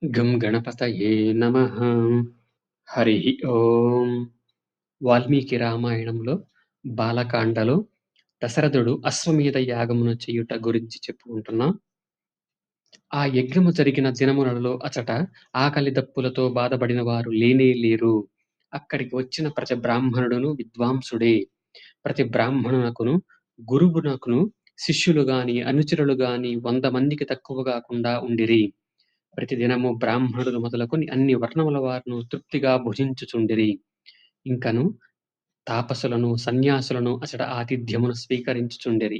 గం గణపతయే నమః. హరిః ఓం. వాల్మీకి రామాయణంలో బాలకాండలో దశరథుడు అశ్వమేధ యాగమును చేయుట గురించి చెప్పుకుంటున్నాం. ఆ యజ్ఞము జరిగిన దినములలో అచట ఆకలి దప్పులతో బాధపడిన వారు లేనే లేరు. అక్కడికి వచ్చిన ప్రతి బ్రాహ్మణుడును విద్వాంసుడే. ప్రతి బ్రాహ్మణునకును గురువునకును శిష్యులు గాని అనుచరులు గాని 100 మందికి తక్కువ గాకుండా ఉండిరి. ప్రతిదినము బ్రాహ్మణులు మొదలుకొని అన్ని వర్ణముల వారును తృప్తిగా భుజించుచుండిరి. ఇంకను తాపసులను సన్యాసులను అచట ఆతిథ్యమును స్వీకరించుచుండిరి.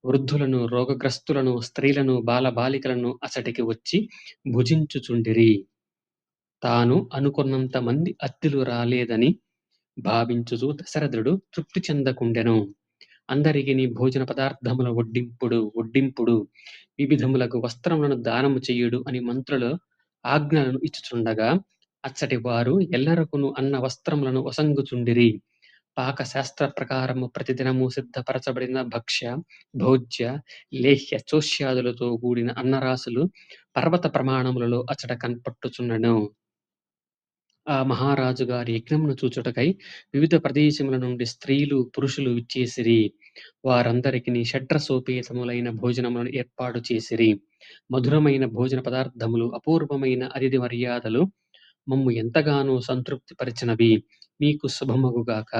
వృద్ధులను రోగగ్రస్తులను స్త్రీలను బాలబాలికలను అచటికి వచ్చి భుజించుచుండిరి. తాను అనుకొన్నంత మంది అతిథులు రాలేదని భావించుచు దశరథుడు తృప్తి చెందకుండెను. అందరికిని భోజన పదార్థముల వడ్డింపుడు వివిధములకు వస్త్రములను దానము చేయుడు అని మంత్రులు ఆజ్ఞలను ఇచ్చుచుండగా అచ్చటి వారు ఎల్లరకును అన్న వస్త్రములను వసంగుచుండిరి. పాక శాస్త్ర ప్రకారము ప్రతిదినము సిద్ధపరచబడిన భక్ష్య భోజ్య లేహ్య చోష్యాదులతో కూడిన అన్నరాశులు పర్వత ప్రమాణములలో అచ్చట కన్పట్టుచున్నను. ఆ మహారాజు గారి యజ్ఞమును చూచుటకై వివిధ ప్రదేశముల నుండి స్త్రీలు పురుషులు విచ్చేసిరి. వారందరికిని షడ్రసోపేతములైన భోజనములను ఏర్పాటు చేసిరి. మధురమైన భోజన పదార్థములు అపూర్వమైన అతిథి మర్యాదలు మమ్ము ఎంతగానో సంతృప్తి పరిచినవి. మీకు శుభమగుగాక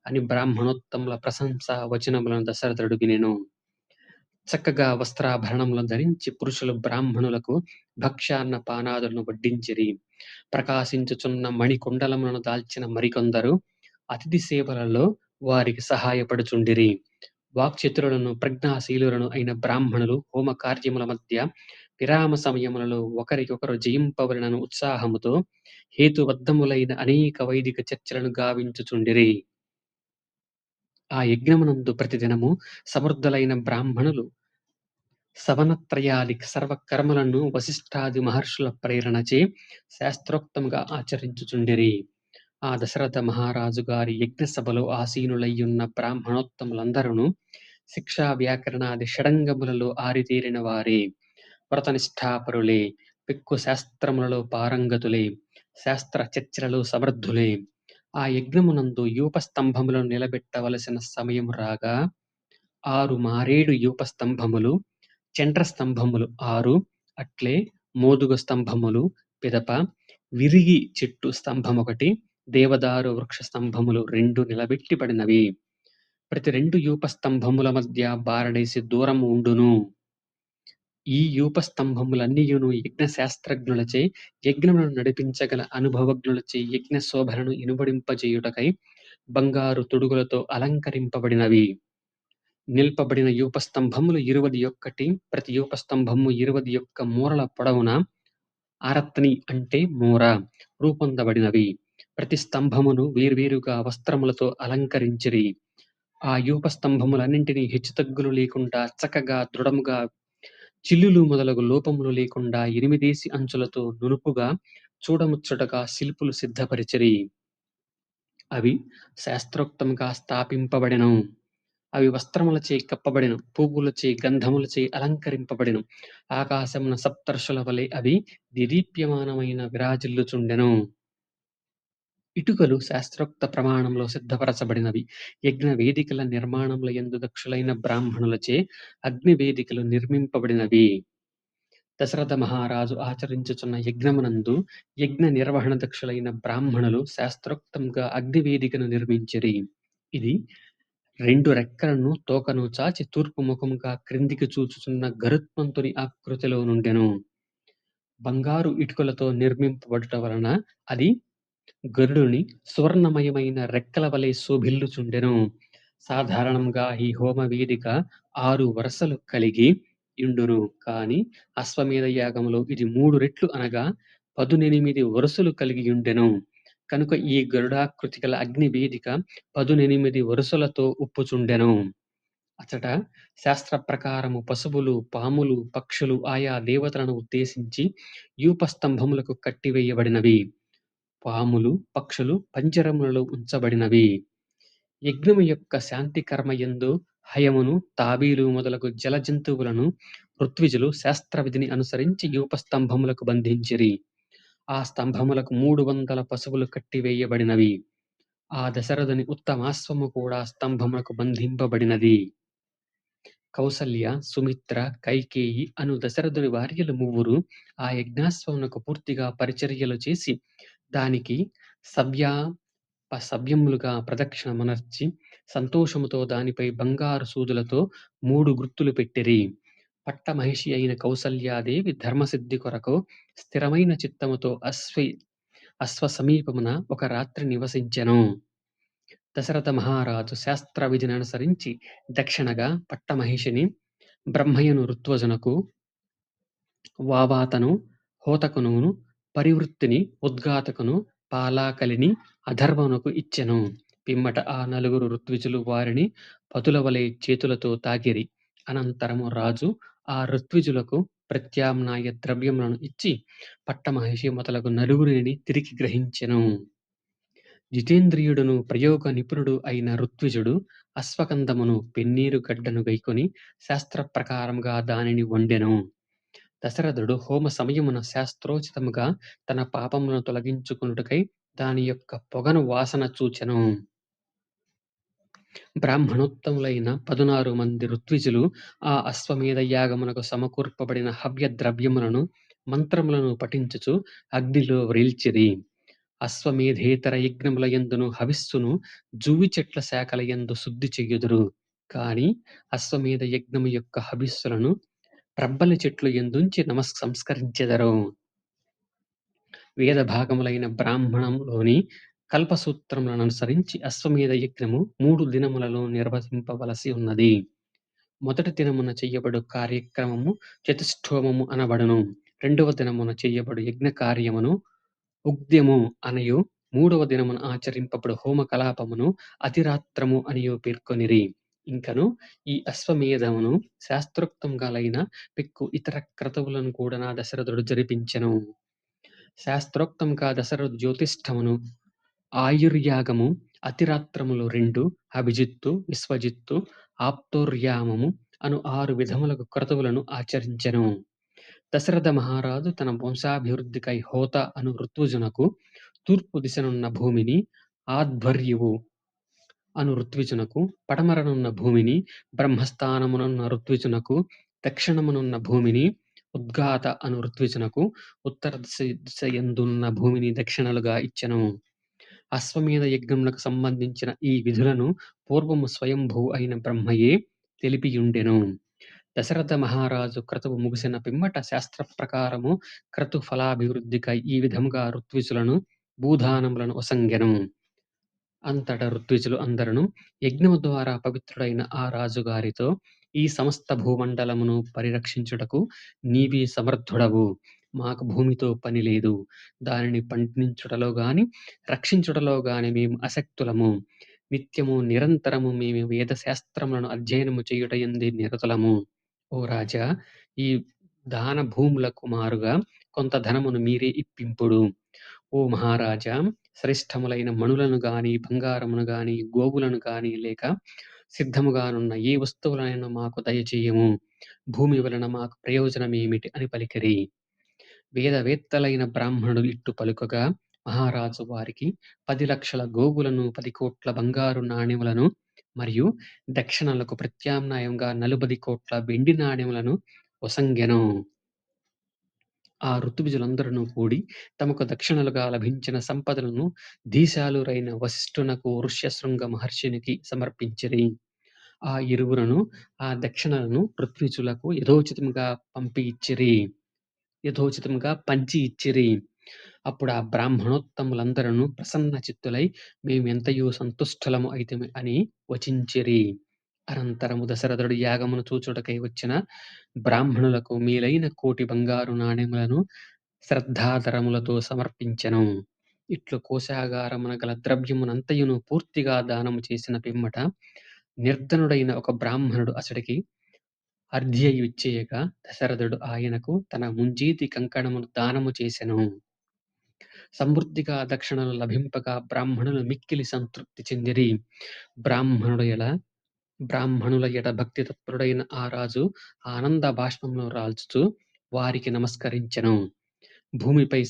అని బ్రాహ్మణోత్తముల ప్రశంసా వచనములను దశరథుడు వినెను. చక్కగా వస్త్రాభరణములను ధరించి పురుషులు బ్రాహ్మణులకు భక్ష్యాన్న పానాదులను వడ్డించిరి. ప్రకాశించుచున్న మణికుండలములను దాల్చిన మరికొందరు అతిథి సేవలలో వారికి సహాయపడుచుండిరి. వాక్చతురులను ప్రజ్ఞాశీలులను అయిన బ్రాహ్మణులు హోమ కార్యముల మధ్య విరామ సమయములలో ఒకరికొకరు జయింపవలెనను ఉత్సాహముతో హేతుబద్ధములైన అనేక వైదిక చర్చలను గావించుచుండిరి. ఆ యజ్ఞమునందు ప్రతిదినము సమర్థులైన బ్రాహ్మణులు సవనత్రయాది సర్వకర్మలను వశిష్ఠాది మహర్షుల ప్రేరణచే శాస్త్రోక్తముగా ఆచరించుచుండిరి. ఆ దశరథ మహారాజు గారి యజ్ఞ సభలో ఆసీనులయ్యున్న బ్రాహ్మణోత్తములందరును శిక్షా వ్యాకరణాది షడంగములలో ఆరితేరిన వారే. వ్రతనిష్ఠాపరులే. పెక్కు శాస్త్రములలో పారంగతులే. శాస్త్ర చర్చలలో సమర్థులే. ఆ యజ్ఞమునందు యూపస్తంభములను నిలబెట్టవలసిన సమయము రాగా 6 మారేడు యూపస్తంభములు, చండ్ర స్తంభములు 6, అట్లే మోదుగ స్తంభములు, పిదప విరిగి చెట్టు స్తంభమొకటి, దేవదారు వృక్ష స్తంభములు 2 నిలబెట్టిబడినవి. ప్రతి 2 యూపస్తంభముల మధ్య బారడేసి దూరము ఉండును. ఈ యూపస్తంభములన్నియును యజ్ఞ శాస్త్రజ్ఞులచే యజ్ఞములను నడిపించగల అనుభవజ్ఞులచే యజ్ఞ శోభలను ఇనుబడింపజేయుటకై బంగారు తొడుగులతో అలంకరింపబడినవి. నిల్పబడిన యూపస్తంభములు 21, ప్రతి యూపస్తంభము 21 మూరల పొడవున ఆరత్ని అంటే మూర రూపొందబడినవి. ప్రతి స్తంభమును వేర్వేరుగా వస్త్రములతో అలంకరించిరి. ఆ యూపస్తంభములన్నింటినీ హెచ్చుతగ్గులు లేకుండా చక్కగా దృఢముగా చిల్లులు మొదలగు లోపములు లేకుండా 8 అంచులతో నునుపుగా చూడముచ్చటగా శిల్పులు సిద్ధపరిచిరి. అవి శాస్త్రోక్తముగా స్థాపింపబడెను. అవి వస్త్రములచే కప్పబడెను. పువ్వులచే గంధములచే అలంకరింపబడెను. ఆకాశమున సప్తర్షుల వలె అవి దేదీప్యమానమైన విరాజిల్లుచుండెను. ఇటుకలు శాస్త్రోక్త ప్రమాణంలో సిద్ధపరచబడినవి. యజ్ఞ వేదికల నిర్మాణముల యందు దక్షులైన బ్రాహ్మణులచే అగ్ని వేదికలు నిర్మింపబడినవి. దశరథ మహారాజు ఆచరించుచున్న యజ్ఞమునందు యజ్ఞ నిర్వహణ దక్షులైన బ్రాహ్మణులు శాస్త్రోక్తంగా అగ్నివేదికను నిర్మించిరి. ఇది 2 రెక్కలను తోకను చాచి తూర్పు ముఖముగా క్రిందికి చూచుచున్న గరుత్మంతుని ఆకృతిలో నుండెను. బంగారు ఇటుకలతో నిర్మింపబడుట వలన అది గరుడుని సువర్ణమయమైన రెక్కల వలె శోభిల్లుచుండెను. సాధారణంగా ఈ హోమ వేదిక 6 వరసలు కలిగి యుండును. కాని అశ్వమేధ యాగములో ఇది 3 రెట్లు అనగా 18 వరుసలు కలిగియుండెను. కనుక ఈ గరుడాకృతి గల అగ్ని వేదిక 18 వరుసలతో ఉప్పుచుండెను. అచట శాస్త్ర ప్రకారము పశువులు, పాములు, పక్షులు ఆయా దేవతలను ఉద్దేశించి యూపస్తంభములకు కట్టివేయబడినవి. పాములు, పక్షులు పంజరములలో ఉంచబడినవి. యజ్ఞము యొక్క శాంతి కర్మయందు హయమును, తాబేలు మొదలగు జల జంతువులను ఋత్విజులు శాస్త్ర విధిని అనుసరించి యూపస్తంభములకు బంధించిరి. ఆ స్తంభములకు 300 పశువులు కట్టివేయబడినవి. ఆ దశరథుని ఉత్తమాశ్వము కూడా స్తంభములకు బంధింపబడినది. కౌసల్య, సుమిత్ర, కైకేయి అను దశరథుని భార్యలు ముగ్గురు ఆ యజ్ఞాశ్వమునకు పూర్తిగా పరిచర్యలు చేసి దానికి సవ్యములుగా ప్రదక్షిణమునర్చి సంతోషముతో దానిపై బంగారు సూదులతో 3 గుర్తులు పెట్టిరి. పట్టమహిషి అయిన కౌసల్యాదేవి ధర్మసిద్ధి కొరకు స్థిరమైన చిత్తముతో అశ్వ సమీపమున ఒక రాత్రి నివసించెను. దశరథ మహారాజు శాస్త్ర విధిననుసరించి దక్షిణగా పట్టమహిషిని, బ్రహ్మయ్యను ఋత్వజునకు, వావాతను, హోతకును, పరివృత్తిని, ఉద్గాతకును, పాలాకలిని అధర్వణుకు ఇచ్చెను. పిమ్మట ఆ నలుగురు ఋత్విజులు వారిని పతులవలె చేతులతో తాకిరి. అనంతరము రాజు ఆ ఋత్విజులకు ప్రత్యామ్నాయ ద్రవ్యములను ఇచ్చి పట్టమహిషి మొదలగు నలుగురిని తిరిగి గ్రహించెను. జితేంద్రియుడును ప్రయోగ నిపుణుడు అయిన ఋత్విజుడు అశ్వకందమును పెన్నీరు గడ్డను గైకొని శాస్త్ర ప్రకారముగా దానిని వండెను. దశరథుడు హోమ సమయమున శాస్త్రోచితముగా తన పాపములను తొలగించుకొనుటకై దాని యొక్క పొగను వాసన చూచెను. బ్రాహ్మణోత్తములైన 16 మంది ఋత్విజులు ఆ అశ్వమేధ యాగమునకు సమకూర్పబడిన హవ్య ద్రవ్యములను, మంత్రములను పఠించుచు అగ్నిలో వ్రేల్చిరి. అశ్వమేధేతర యజ్ఞముల యందును హవిస్సును జువ్వి చెట్ల శాఖల యందు శుద్ధి చెయ్యుదురు. కాని అశ్వమేధ యజ్ఞము యొక్క హవిస్సులను ప్రబ్బలి చెట్లు యందుంచి సంస్కరించెదరు. వేద భాగములైన బ్రాహ్మణంలోని కల్పసూత్రములను అనుసరించి అశ్వమేధ యజ్ఞము 3 దినములలో నిర్వహింపవలసి ఉన్నది. మొదటి దినమున చెయ్యబడు కార్యక్రమము చతుష్ఠోమము అనబడును. రెండవ దినమున చెయ్యబడు యజ్ఞ కార్యమును ఉగ్ద్యము అనయు, మూడవ దినమున ఆచరింపబడు హోమ కలాపమును అతిరాత్రము అనియు పేర్కొనిరి. ఇంకను ఈ అశ్వమేధమును శాస్త్రోక్తముగాలైన పెక్కు ఇతర క్రతువులను కూడా దశరథుడు జరిపించెను. శాస్త్రోక్తముగా దశరథుడు జ్యోతిష్ఠమును, ఆయుర్యాగము, అతిరాత్రములు 2, అభిజిత్తు, విశ్వజిత్తు, ఆప్తోర్యామము అను 6 విధములకు క్రతువులను ఆచరించెను. దశరథ మహారాజు తన వంశాభివృద్ధికై హోత అను ఋత్విజునకు, తూర్పు దిశనున్న భూమిని ఆధ్వర్యువు అను ఋత్విజునకు, పడమరనున్న భూమిని బ్రహ్మస్థానమునున్న ఋత్విజునకు, దక్షిణమునున్న భూమిని ఉద్గాత అను ఋత్విజునకు, ఉత్తర దిశయందున్న భూమిని దక్షిణలుగా ఇచ్చెను. అశ్వమేధ యజ్ఞములకు సంబంధించిన ఈ విధులను పూర్వము స్వయంభూ అయిన బ్రహ్మయే తెలిపియుండెను. దశరథ మహారాజు క్రతువు ముగిసిన పిమ్మట శాస్త్ర ప్రకారము క్రతు ఫలాభివృద్ధికై ఈ విధముగా ఋత్విజులను భూదానములను ఒసంగెను. అంతటా ఋత్విజులు అందరును యజ్ఞము ద్వారా పవిత్రుడైన ఆ రాజుగారితో, ఈ సమస్త భూమండలమును పరిరక్షించుటకు నీవే సమర్థుడవు. మాకు భూమితో పని లేదు. దానిని పండించుటలో గాని రక్షించుటలో గాని మేము అశక్తులము. నిత్యము నిరంతరము మేము వేదశాస్త్రములను అధ్యయనము చేయుటయందే నిరతులము. ఓ రాజా, ఈ దాన భూములకు మారుగా కొంత ధనమును మీరే ఇప్పింపుడు. ఓ మహారాజా, శ్రేష్టములైన మణులను గాని, బంగారమును గాని, గోవులను గాని, లేక సిద్ధముగానున్న ఏ వస్తువులైనా మాకు దయచేయము. భూమి వలన మాకు ప్రయోజనమేమిటి అని పలికిరి. వేదవేత్తలైన బ్రాహ్మణులు ఇట్టు పలుకగా మహారాజు వారికి 10 లక్షల గోవులను, 10 కోట్ల బంగారు నాణెములను మరియు దక్షిణలకు ప్రత్యామ్నాయంగా 40 కోట్ల వెండి నాణెములను ఒసంగెను. ఆ ఋత్విజులందరును కూడి తమకు దక్షిణలుగా లభించిన సంపదలను ధీశాలురైన వశిష్ఠునకు, ఋష్యశృంగ మహర్షినికి సమర్పించిరి. ఆ ఇరువురును ఆ దక్షిణలను ఋత్విజులకు యథోచితముగా పంచి ఇచ్చిరి. అప్పుడు ఆ బ్రాహ్మణోత్తములందరూ ప్రసన్న చిత్తులై మేమెంతయో సంతుష్టులము అయితిమి అని వచించిరి. అనంతరము దశరథుడు యాగమును చూచుటకై వచ్చిన బ్రాహ్మణులకు మేలైన 1,000,000 బంగారు నాణెములను శ్రద్ధాధరములతో సమర్పించెను. ఇట్లు కోశాగారమున గల ద్రవ్యమునంతయును పూర్తిగా దానము చేసిన పిమ్మట నిర్ధనుడైన ఒక బ్రాహ్మణుడు అతడికి అర్ధ్యయు ఇచ్చేయగా దశరథుడు ఆయనకు తన ముంజేతి కంకణమును దానము చేసెను. సమృద్ధిగా దక్షిణలు లభింపగా బ్రాహ్మణులు మిక్కిలి సంతృప్తి చెందిరి. బ్రాహ్మణుల ఎడ భక్తి తత్పరుడైన ఆ రాజు ఆనంద బాష్పమును రాల్చుచు వారికి నమస్కరించెను. భూమిపై